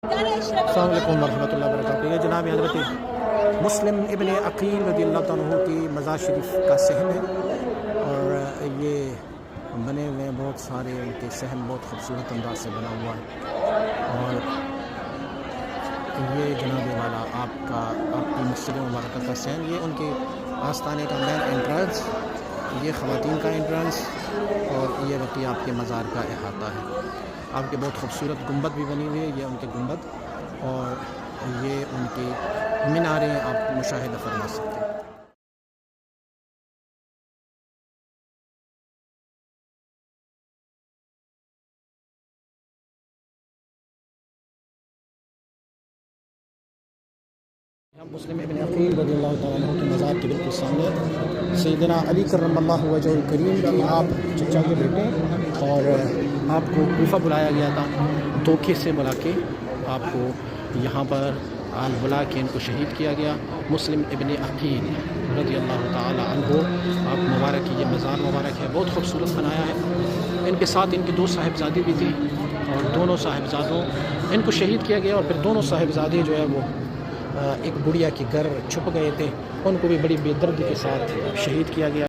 السلام علیکم ورحمۃ اللہ وبرکاتہ۔ یہ جناب حضرت مسلم ابن عقیل رضی اللہ عنہ کی مزار شریف کا صحن ہے، اور یہ بنے ہوئے بہت سارے ان کے صحن بہت خوبصورت انداز سے بنا ہوا ہے، اور یہ جناب والا آپ کی مسجد مبارکہ کا صحن، یہ ان کے آستانے کا مین انٹرنس، یہ خواتین کا انٹرنس، اور یہ باقی آپ کے مزار کا احاطہ ہے۔ آپ کے بہت خوبصورت گنبد بھی بنی ہوئی ہے، یہ ان کے گنبد اور یہ ان کی میناریں آپ مشاہدہ فرما سکتے ہیں۔ مسلم ابن عقیل رضی اللہ تعالیٰ عنہ کے مزار کے بالکل سامنے سیدنا علی کرم اللہ وجہ الکریم کی آپ چچا کے بیٹے، اور آپ کو کوفہ بلایا گیا تھا، دھوکے سے بلا کے آپ کو یہاں پر بلا کے ان کو شہید کیا گیا۔ مسلم ابن عقیل رضی اللہ تعالیٰ عنہ آپ مبارک کی یہ مزار مبارک ہے، بہت خوبصورت بنایا ہے۔ ان کے ساتھ ان کے دو صاحبزادے بھی تھے، اور دونوں صاحبزادوں ان کو شہید کیا گیا، اور پھر دونوں صاحبزادے جو ہے وہ ایک گڑیا کے گھر چھپ گئے تھے، ان کو بھی بڑی بے دردی کے ساتھ شہید کیا گیا۔